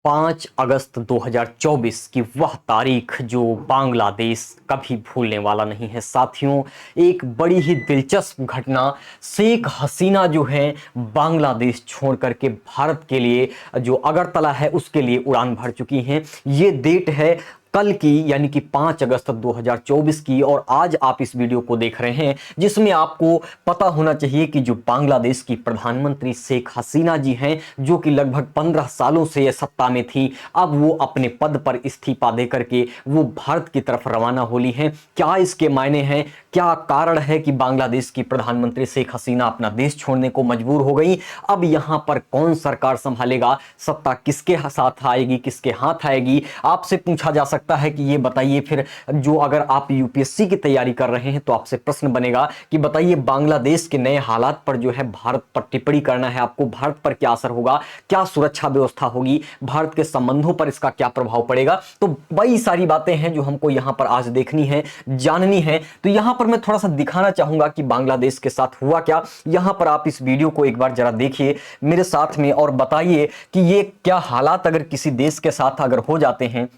5 अगस्त 2024 की वह तारीख जो बांग्लादेश कभी भूलने वाला नहीं है। साथियों, एक बड़ी ही दिलचस्प घटना, शेख हसीना जो है बांग्लादेश छोड़ करके भारत के लिए जो अगरतला है उसके लिए उड़ान भर चुकी हैं। ये डेट है कल की, यानी कि 5 अगस्त 2024 की। और आज आप इस वीडियो को देख रहे हैं जिसमें आपको पता होना चाहिए कि जो बांग्लादेश की प्रधानमंत्री शेख हसीना जी हैं, जो कि लगभग 15 सालों से ये सत्ता में थी, अब वो अपने पद पर इस्तीफा दे करके वो भारत की तरफ रवाना होली हैं। क्या इसके मायने हैं, क्या कारण है कि बांग्लादेश की प्रधानमंत्री शेख हसीना अपना देश छोड़ने को मजबूर हो गई? अब यहां पर कौन सरकार संभालेगा, सत्ता किसके साथ आएगी, किसके हाथ आएगी? आपसे पूछा जा सकता है कि ये बताइए, फिर जो अगर आप यूपीएससी की तैयारी कर रहे हैं तो आपसे प्रश्न बनेगा कि बताइए बांग्लादेश के नए हालात पर जो है भारत पर टिप्पणी करना है आपको, भारत पर क्या असर होगा, क्या सुरक्षा व्यवस्था होगी, भारत के संबंधों पर इसका क्या प्रभाव पड़ेगा? तो बड़ी सारी बातें हैं जो हमको यहां पर आज देखनी है, जाननी है। तो यहां पर मैं थोड़ा सा दिखाना चाहूंगा कि बांग्लादेश के साथ हुआ क्या। यहां पर आप इस वीडियो को एक बार जरा देखिए मेरे साथ में और बताइए कि ये क्या हालात अगर किसी देश के साथ अगर हो जाते हैं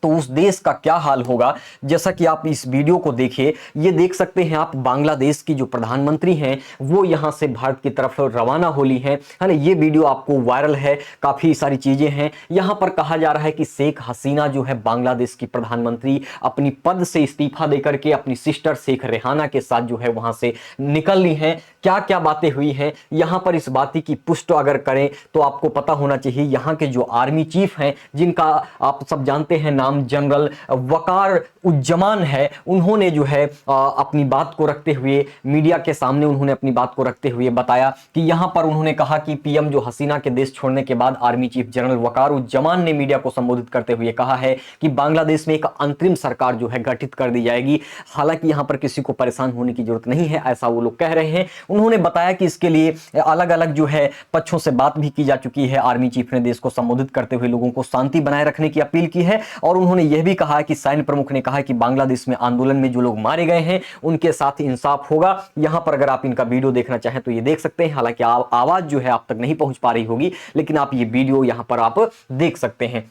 तो उस देश का क्या हाल होगा। जैसा कि आप इस वीडियो को देखिए, ये देख सकते हैं आप, बांग्लादेश की जो प्रधानमंत्री हैं वो यहां से भारत की तरफ रवाना होली हैं, है ना। ये वीडियो आपको वायरल है, काफी सारी चीजें हैं। यहां पर कहा जा रहा है कि शेख हसीना जो है बांग्लादेश की प्रधानमंत्री अपनी पद से इस्तीफा देकर के अपनी सिस्टर शेख रेहाना के साथ जो है वहां से निकल ली हैं। क्या क्या बातें हुई हैं यहां पर, इस बात की पुष्टि अगर करें तो आपको पता होना चाहिए यहां के जो आर्मी चीफ हैं, जिनका आप सब जानते हैं नाम जनरल वकार उज्जमान है, उन्होंने जो है अपनी बात को रखते हुए मीडिया के सामने उन्होंने अपनी बात को रखते हुए बताया कि यहां पर उन्होंने कहा कि पीएम जो हसीना के देश छोड़ने के बाद आर्मी चीफ जनरल वकार उज्जमान ने मीडिया को संबोधित करते हुए कहा है कि बांग्लादेश में एक अंतरिम सरकार जो है गठित कर दी जाएगी। हालांकि यहां पर किसी को परेशान होने की जरूरत नहीं है, ऐसा वो लोग कह रहे हैं। उन्होंने बताया कि इसके लिए अलग अलग जो है पक्षों से बात भी की जा चुकी है। आर्मी चीफ ने देश को संबोधित करते हुए लोगों को शांति बनाए रखने की अपील की है और उन्होंने यह भी कहा कि सैन्य प्रमुख ने कहा कि बांग्लादेश में आंदोलन में जो लोग मारे गए हैं उनके साथ इंसाफ होगा। यहां पर अगर आप इनका वीडियो देखना चाहें तो ये देख सकते हैं। हालांकि आवाज जो है आप तक नहीं पहुंच पा रही होगी, लेकिन आप ये वीडियो यहां पर आप देख सकते हैं।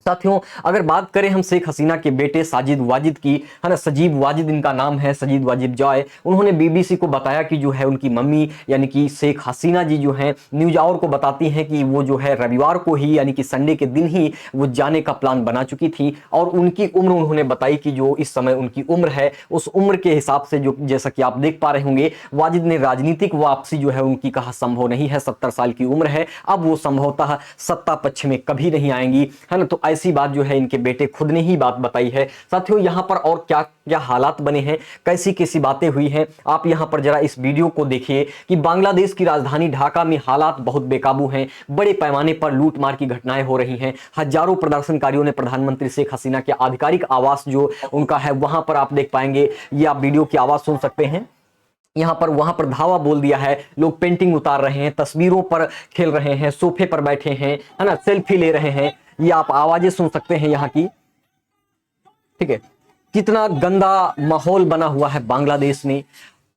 साथियों, अगर बात करें हम शेख हसीना के बेटे साजिद वाजिद की, है ना, सजीब वाजिद इनका नाम है, सजीद वाजिद जॉय, उन्होंने बीबीसी को बताया कि जो है उनकी मम्मी यानी कि शेख हसीना जी जो हैं न्यूज आवर को बताती हैं कि वो जो है रविवार को ही यानी कि संडे के दिन ही वो जाने का प्लान बना चुकी थी। और उनकी उम्र उन्होंने बताई कि जो इस समय उनकी उम्र है उस उम्र के हिसाब से, जो जैसा कि आप देख पा रहे होंगे, वाजिद ने राजनीतिक वापसी जो है उनकी कहा संभव नहीं है। 70 साल की उम्र है, अब वो संभवतः सत्ता पक्ष में कभी नहीं आएंगी, है ना। तो ऐसी बात जो है इनके बेटे खुद ने ही बात बताई है। साथियों, यहां पर और क्या क्या हालात बने हैं, कैसी कैसी बातें हुई हैं, आप यहां पर जरा इस वीडियो को देखिए कि बांग्लादेश की राजधानी ढाका में हालात बहुत बेकाबू हैं। बड़े पैमाने पर लूटमार की घटनाएं हो रही हैं। हजारों प्रदर्शनकारियों ने प्रधानमंत्री शेख हसीना के आधिकारिक आवास जो उनका है वहां पर आप देख पाएंगे, ये आप वीडियो की आवाज सुन सकते हैं। यहां पर वहां पर धावा बोल दिया है, लोग पेंटिंग उतार रहे हैं, तस्वीरों पर खेल रहे हैं, सोफे पर बैठे हैं, है ना, सेल्फी ले रहे हैं। ये आप आवाजें सुन सकते हैं यहाँ की, ठीक है। कितना गंदा माहौल बना हुआ है बांग्लादेश में,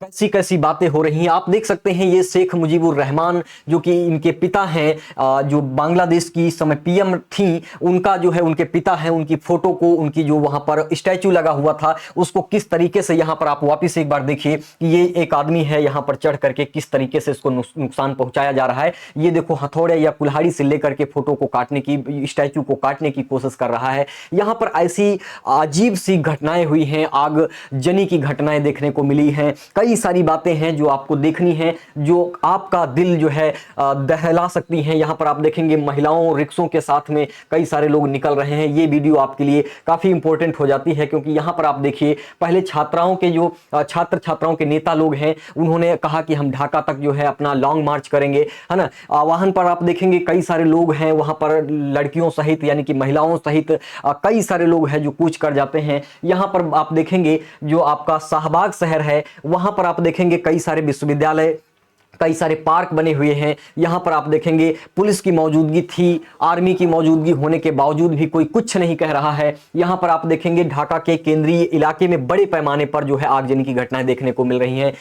कैसी कैसी बातें हो रही हैं आप देख सकते हैं। ये शेख मुजीबुर रहमान जो कि इनके पिता हैं, जो बांग्लादेश की इस समय पीएम थी, उनका जो है उनके पिता हैं, उनकी फोटो को, उनकी जो वहां पर स्टैचू लगा हुआ था उसको किस तरीके से, यहां पर आप वापिस एक बार देखिए कि ये एक आदमी है यहां पर चढ़ करके किस तरीके से इसको नुकसान पहुंचाया जा रहा है। ये देखो हथौड़े या कुल्हाड़ी से लेकर के फोटो को काटने की, स्टैचू को काटने की कोशिश कर रहा है। यहां पर ऐसी अजीब सी घटनाएं हुई हैं, आगजनी की घटनाएं देखने को मिली हैं। कई सारी बातें हैं जो आपको देखनी है, जो आपका दिल जो है दहला सकती हैं। यहां पर आप देखेंगे महिलाओं रिक्शों के साथ में कई सारे लोग निकल रहे हैं। ये वीडियो आपके लिए काफी इंपॉर्टेंट हो जाती है क्योंकि यहां पर आप देखिए, पहले छात्राओं के जो छात्र छात्राओं के नेता लोग हैं उन्होंने कहा कि हम ढाका तक जो है अपना लॉन्ग मार्च करेंगे, है ना। वाहन पर आप देखेंगे कई सारे लोग हैं, वहां पर लड़कियों सहित यानी कि महिलाओं सहित कई सारे लोग हैं जो कूच कर जाते हैं। यहां पर आप देखेंगे जो आपका शाहबाग शहर है, वहां पर आप देखेंगे कई सारे विश्वविद्यालय कई सारे पार्क बने हुए हैं। यहाँ पर आप देखेंगे पुलिस की मौजूदगी थी, आर्मी की मौजूदगी होने के बावजूद भी कोई कुछ नहीं कह रहा है। यहाँ पर आप देखेंगे ढाका के केंद्रीय इलाके में बड़े पैमाने पर जो है आगजनी की घटनाएं देखने को मिल रही हैं।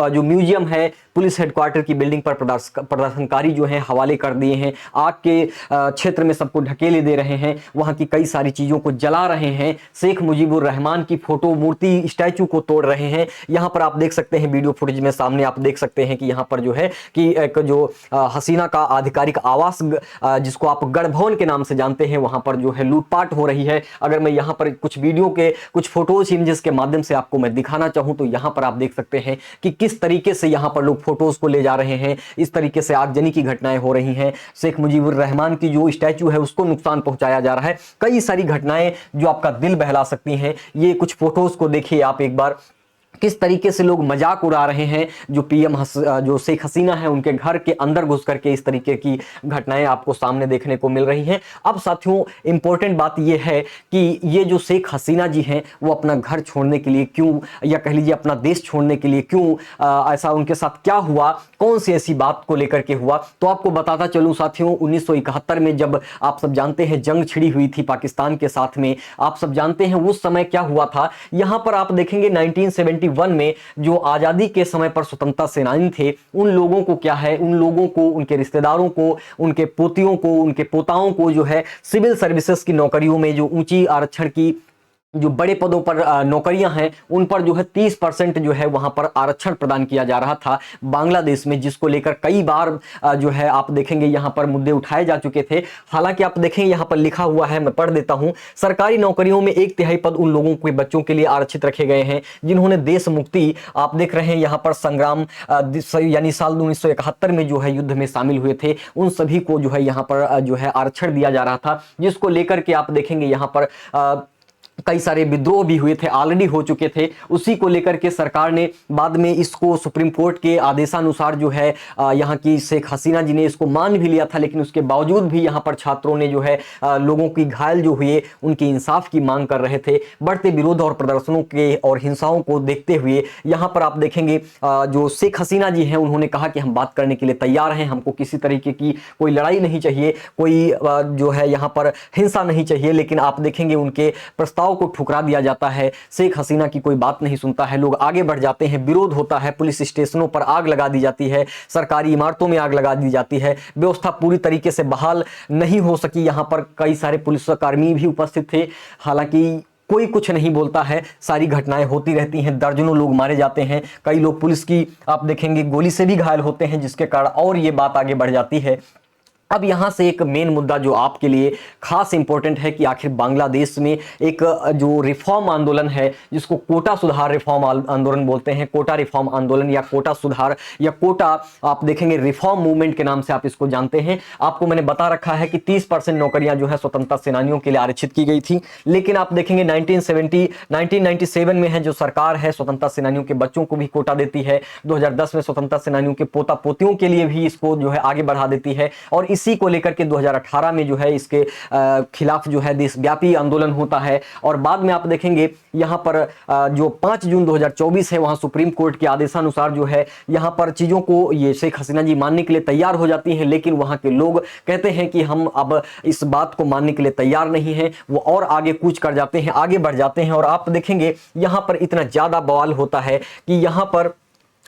जो म्यूजियम है, पुलिस हेडक्वार्टर की बिल्डिंग पर प्रदर्शनकारी जो है हवाले कर दिए हैं, आग के क्षेत्र में सबको ढकेले दे रहे हैं, वहां की कई सारी चीजों को जला रहे हैं, शेख मुजीबुर रहमान की फोटो मूर्ति स्टैचू को तोड़ रहे हैं। यहाँ पर आप देख सकते हैं वीडियो फुटेज में सामने आप देख सकते हैं कि यहाँ पर जो है कि एक जो हसीना का आधिकारिक आवास जिसको आप गढ़ भवन के नाम से जानते हैं, वहां पर जो है लूटपाट हो रही है। अगर मैं यहाँ पर कुछ वीडियो के कुछ फोटोज इमेजेस के माध्यम से आपको मैं दिखाना चाहूं तो यहाँ पर आप देख सकते हैं कि किस तरीके से यहाँ पर लोग फोटोज को ले जा रहे हैं, इस तरीके से आगजनी की घटनाएं हो रही हैं। शेख मुजीबुर रहमान की जो स्टैचू है उसको नुकसान पहुंचाया जा रहा है। कई सारी घटनाएं जो आपका दिल बहला सकती हैं। ये कुछ फोटोज को देखिए आप एक बार, किस तरीके से लोग मजाक उड़ा रहे हैं। जो शेख हसीना है उनके घर के अंदर घुस करके इस तरीके की घटनाएं आपको सामने देखने को मिल रही हैं। अब साथियों इंपॉर्टेंट बात यह है कि ये जो शेख हसीना जी हैं वो अपना घर छोड़ने के लिए क्यों, या कह लीजिए अपना देश छोड़ने के लिए क्यों, ऐसा उनके साथ क्या हुआ, कौन सी ऐसी बात को लेकर के हुआ। तो आपको बताता चलूं साथियों, 1971 में जब आप सब जानते हैं जंग छिड़ी हुई थी पाकिस्तान के साथ में, आप सब जानते हैं उस समय क्या हुआ था। यहां पर आप देखेंगे 1971 में जो आजादी के समय पर स्वतंत्रता सेनानी थे, उन लोगों को क्या है, उन लोगों को, उनके रिश्तेदारों को, उनके पोतियों को, उनके पोताओं को जो है सिविल सर्विसेज की नौकरियों में जो ऊंची आरक्षण की जो बड़े पदों पर नौकरियां हैं उन पर जो है 30% जो है वहां पर आरक्षण प्रदान किया जा रहा था बांग्लादेश में, जिसको लेकर कई बार जो है आप देखेंगे यहां पर मुद्दे उठाए जा चुके थे। हालांकि आप देखेंगे यहां पर लिखा हुआ है, मैं पढ़ देता हूं, सरकारी नौकरियों में 1/3 पद उन लोगों के बच्चों के लिए आरक्षित रखे गए हैं जिन्होंने देश मुक्ति, आप देख रहे हैं यहां पर संग्राम यानी साल 1971 में जो है युद्ध में शामिल हुए थे, उन सभी को जो है यहां पर जो है आरक्षण दिया जा रहा था, जिसको लेकर के आप देखेंगे यहां पर कई सारे विद्रोह भी हुए थे, ऑलरेडी हो चुके थे। उसी को लेकर के सरकार ने बाद में इसको सुप्रीम कोर्ट के आदेशानुसार जो है यहाँ की शेख हसीना जी ने इसको मान भी लिया था, लेकिन उसके बावजूद भी यहाँ पर छात्रों ने जो है लोगों की घायल जो हुए उनकी इंसाफ की मांग कर रहे थे। बढ़ते विरोध और प्रदर्शनों के और हिंसाओं को देखते हुए यहाँ पर आप देखेंगे जो शेख हसीना जी हैं उन्होंने कहा कि हम बात करने के लिए तैयार हैं, हमको किसी तरीके की कोई लड़ाई नहीं चाहिए, कोई जो है यहाँ पर हिंसा नहीं चाहिए। लेकिन आप देखेंगे उनके प्रस्ताव को ठुकरा दिया जाता है, शेख हसीना की कोई बात नहीं सुनता है, लोग आगे बढ़ जाते हैं, विरोध होता है, पुलिस स्टेशनों पर आग लगा दी जाती है, सरकारी इमारतों में आग लगा दी जाती है, व्यवस्था पूरी तरीके से बहाल नहीं हो सकी। यहां पर कई सारे पुलिसकर्मी भी उपस्थित थे, हालांकि कोई कुछ नहीं बोलता है, सारी घटनाएं होती रहती हैं, दर्जनों लोग मारे जाते हैं, कई लोग पुलिस की आप देखेंगे गोली से भी घायल होते हैं, जिसके कारण और ये बात आगे बढ़ जाती है। अब यहां से एक मेन मुद्दा जो आपके लिए खास इंपॉर्टेंट है कि आखिर बांग्लादेश में एक जो रिफॉर्म आंदोलन है, जिसको कोटा सुधार रिफॉर्म आंदोलन बोलते हैं, कोटा रिफॉर्म आंदोलन या कोटा सुधार या कोटा आप देखेंगे रिफॉर्म मूवमेंट के नाम से आप इसको जानते हैं। आपको मैंने बता रखा है कि 30% नौकरियां जो है स्वतंत्रता सेनानियों के लिए आरक्षित की गई थी, लेकिन आप देखेंगे 1997 में है जो सरकार है स्वतंत्रता सेनानियों के बच्चों को भी कोटा देती है, 2010 में स्वतंत्रता सेनानियों के पोता पोतियों के लिए भी इसको जो है आगे बढ़ा देती है, और इसी को लेकर के 2018 में जो है इसके खिलाफ जो है देशव्यापी आंदोलन होता है। और बाद में आप देखेंगे यहां पर जो 5 जून 2024 है वहां सुप्रीम कोर्ट के आदेशानुसार जो है यहां पर चीजों को ये शेख हसीना जी मानने के लिए तैयार हो जाती हैं, लेकिन वहां के लोग कहते हैं कि हम अब इस बात को मानने के लिए तैयार नहीं है, वो और आगे कूच कर जाते हैं, आगे बढ़ जाते हैं। और आप देखेंगे यहां पर इतना ज्यादा बवाल होता है कि यहां पर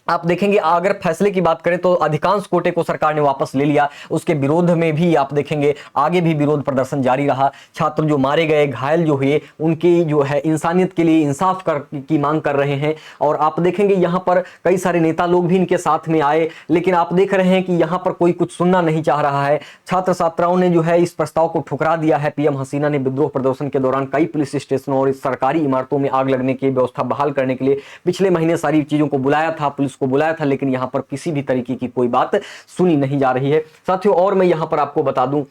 आप देखेंगे अगर फैसले की बात करें तो अधिकांश कोटे को सरकार ने वापस ले लिया, उसके विरोध में भी आप देखेंगे आगे भी विरोध प्रदर्शन जारी रहा, छात्र जो मारे गए, घायल जो हुए, उनकी जो है इंसानियत के लिए इंसाफ की मांग कर रहे हैं। और आप देखेंगे यहाँ पर कई सारे नेता लोग भी इनके साथ में आए, लेकिन आप देख रहे हैं कि यहाँ पर कोई कुछ सुनना नहीं चाह रहा है। छात्र छात्राओं ने जो है इस प्रस्ताव को ठुकरा दिया है। पीएम हसीना ने विद्रोह प्रदर्शन के दौरान कई पुलिस स्टेशनों और सरकारी इमारतों में आग लगने की व्यवस्था बहाल करने के लिए पिछले महीने सारी चीजों को बुलाया था, पुलिस को बुलाया था, लेकिन यहां पर किसी भी तरीके की कोई बात सुनी नहीं जा रही है। साथियों और मैं यहां पर आपको बता दूं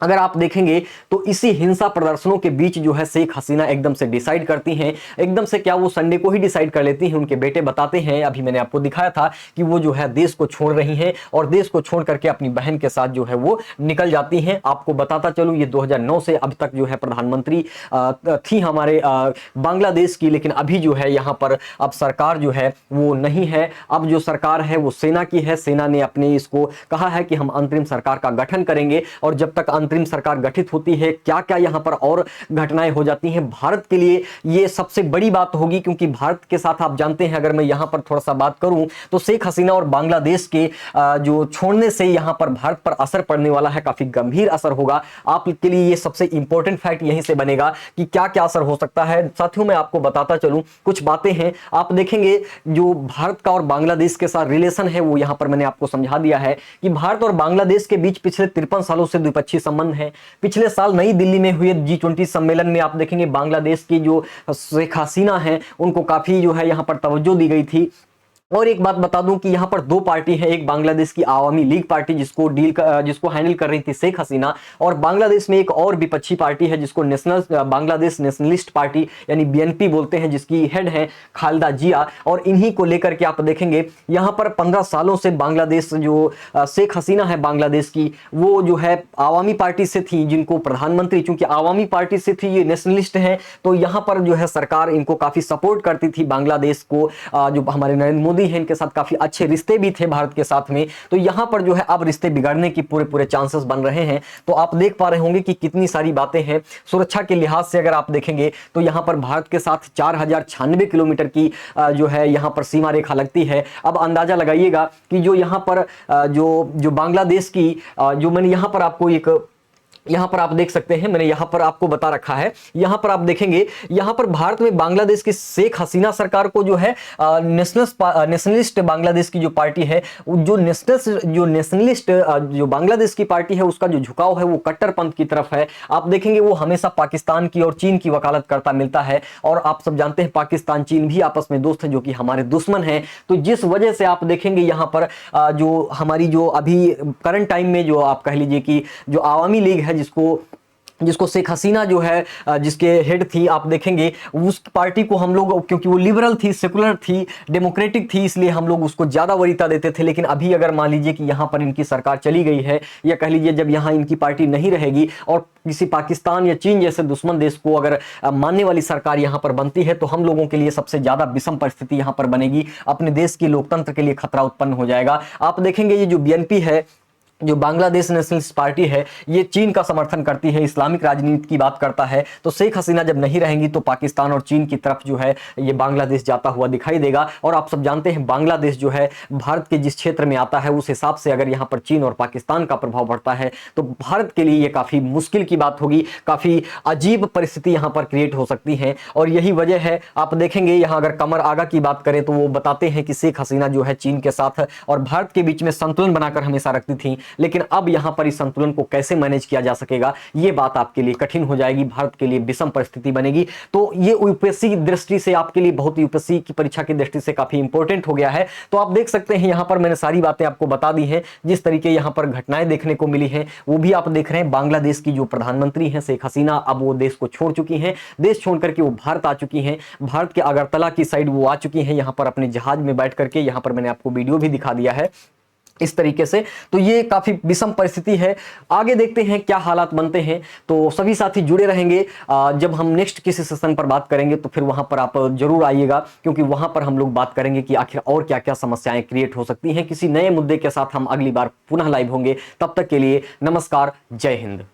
अगर आप देखेंगे तो इसी हिंसा प्रदर्शनों के बीच जो है शेख हसीना एकदम से डिसाइड करती हैं, एकदम से क्या वो संडे को ही डिसाइड कर लेती हैं। उनके बेटे बताते हैं, अभी मैंने आपको दिखाया था कि वो जो है देश को छोड़ रही हैं और देश को छोड़ करके अपनी बहन के साथ जो है वो निकल जाती हैं। आपको बताता चलूं ये 2009 से अब तक जो है प्रधानमंत्री थी हमारे बांग्लादेश की, लेकिन अभी जो है यहाँ पर अब सरकार जो है वो नहीं है। अब जो सरकार है वो सेना की है। सेना ने अपने इसको कहा है कि हम अंतरिम सरकार का गठन करेंगे, और जब तक अंतरिम सरकार गठित होती है क्या क्या यहाँ पर और घटनाएं हो जाती हैं भारत के लिए, ये सबसे बड़ी बात होगी। क्योंकि भारत के साथ आप जानते हैं, अगर मैं यहाँ पर थोड़ा सा बात करूं तो शेख हसीना और बांग्लादेश के जो छोड़ने से यहाँ पर भारत पर असर पड़ने वाला है, काफी गंभीर असर होगा। आपके लिए ये सबसे इंपॉर्टेंट फैक्ट यहीं से बनेगा कि क्या क्या असर हो सकता है। साथियों मैं आपको बताता चलूं कुछ बातें हैं। आप देखेंगे जो भारत का और बांग्लादेश के साथ रिलेशन है वो यहाँ पर मैंने आपको समझा दिया है कि भारत और बांग्लादेश के बीच पिछले 53 सालों से द्विपक्षीय संबंध है। पिछले साल नई दिल्ली में हुए G20 सम्मेलन में आप देखेंगे बांग्लादेश की जो शेख हसीना है उनको काफी जो है यहाँ पर तवज्जो दी गई थी। और एक बात बता दूं कि यहाँ पर दो पार्टी है, एक बांग्लादेश की आवामी लीग पार्टी जिसको हैंडल कर रही थी शेख हसीना, और बांग्लादेश में एक और विपक्षी पार्टी है जिसको बांग्लादेश नेशनलिस्ट पार्टी यानी BNP बोलते हैं, जिसकी हेड है खालिदा जिया। और इन्हीं को लेकर के आप देखेंगे यहाँ पर 15 सालों से बांग्लादेश जो शेख हसीना है बांग्लादेश की, वो जो है आवामी पार्टी से थी, जिनको प्रधानमंत्री चूंकि आवामी पार्टी से थी, ये नेशनलिस्ट है, तो यहाँ पर जो है सरकार इनको काफी सपोर्ट करती थी बांग्लादेश को। जो हमारे नरेंद्र मोदी है इनके साथ काफी अच्छे रिश्ते भी थे भारत के साथ में, तो यहां पर जो है अब रिश्ते बिगड़ने की पूरे चांसेस बन रहे हैं। तो आप देख पा रहे होंगे कि कितनी सारी बातें हैं। सुरक्षा के लिहाज से अगर आप देखेंगे तो यहां पर भारत के साथ 4096 किलोमीटर की जो है यहां पर सीमा रेखा लगती है। अब अंदाजा लगाइएगा कि जो यहां पर जो बांग्लादेश की जो मैंने यहां पर आपको एक यहां पर आप देख सकते हैं, मैंने यहां पर आपको बता रखा है। यहां पर आप देखेंगे यहां पर भारत में बांग्लादेश की शेख हसीना सरकार को जो है नेशनलिस्ट बांग्लादेश की जो पार्टी है, जो नेशनलिस्ट जो बांग्लादेश की पार्टी है उसका जो झुकाव है वो कट्टरपंथ की तरफ है। आप देखेंगे वो हमेशा पाकिस्तान की और चीन की वकालत करता मिलता है, और आप सब जानते हैं पाकिस्तान चीन भी आपस में दोस्त हैं जो कि हमारे दुश्मन हैं। तो जिस वजह से आप देखेंगे यहां पर जो हमारी जो अभी करंट टाइम में जो आप कह लीजिए कि जो आवामी लीग है जिसको शेख हसीना जो है जिसके हेड थी, आप देखेंगे उस पार्टी को हम लोग, क्योंकि वो लिबरल थी, सेकुलर थी, डेमोक्रेटिक थी, इसलिए हम लोग उसको ज्यादा वरीयता देते थे। लेकिन अभी अगर मान लीजिए कि यहां पर इनकी सरकार चली गई है, या कह लीजिए जब यहां इनकी पार्टी नहीं रहेगी और किसी पाकिस्तान या चीन जैसे दुश्मन देश को अगर मानने वाली सरकार यहां पर बनती है, तो हम लोगों के लिए सबसे ज्यादा विषम परिस्थिति यहां पर बनेगी। अपने देश के लोकतंत्र के लिए खतरा उत्पन्न हो जाएगा। आप देखेंगे ये जो BNP है, जो बांग्लादेश नेशनलिस्ट पार्टी है, ये चीन का समर्थन करती है, इस्लामिक राजनीति की बात करता है। तो शेख हसीना जब नहीं रहेंगी तो पाकिस्तान और चीन की तरफ जो है ये बांग्लादेश जाता हुआ दिखाई देगा। और आप सब जानते हैं बांग्लादेश जो है भारत के जिस क्षेत्र में आता है उस हिसाब से अगर यहाँ पर चीन और पाकिस्तान का प्रभाव बढ़ता है तो भारत के लिए ये काफी मुश्किल की बात होगी, काफी अजीब परिस्थिति यहाँ पर क्रिएट हो सकती है। और यही वजह है, आप देखेंगे यहाँ अगर कमर आगा की बात करें तो वो बताते हैं कि शेख हसीना जो है चीन के साथ और भारत के बीच में संतुलन बनाकर हमेशा रखती थी, लेकिन अब यहां पर इस संतुलन को कैसे मैनेज किया जा सकेगा ये बात आपके लिए कठिन हो जाएगी, भारत के लिए विषम परिस्थिति बनेगी। तो ये यूपीएससी की दृष्टि से आपके लिए बहुत, यूपीएससी की परीक्षा की दृष्टि से काफी इंपॉर्टेंट हो गया है। तो आप देख सकते हैं यहां पर मैंने सारी बातें आपको बता दी हैं, जिस तरीके यहां पर घटनाएं देखने को मिली हैं वो भी आप देख रहे हैं। बांग्लादेश की जो प्रधानमंत्री हैं शेख हसीना, अब वो देश को छोड़ चुकी हैं, देश छोड़ करके वो भारत आ चुकी हैं, भारत के अगरतला की साइड वो आ चुकी हैं, यहां पर अपने जहाज में बैठ करके। यहां पर मैंने आपको वीडियो भी दिखा दिया है इस तरीके से। तो ये काफी विषम परिस्थिति है, आगे देखते हैं क्या हालात बनते हैं। तो सभी साथी जुड़े रहेंगे, जब हम नेक्स्ट किसी सेशन पर बात करेंगे तो फिर वहां पर आप जरूर आइएगा, क्योंकि वहां पर हम लोग बात करेंगे कि आखिर और क्या क्या समस्याएं क्रिएट हो सकती हैं। किसी नए मुद्दे के साथ हम अगली बार पुनः लाइव होंगे, तब तक के लिए नमस्कार, जय हिंद।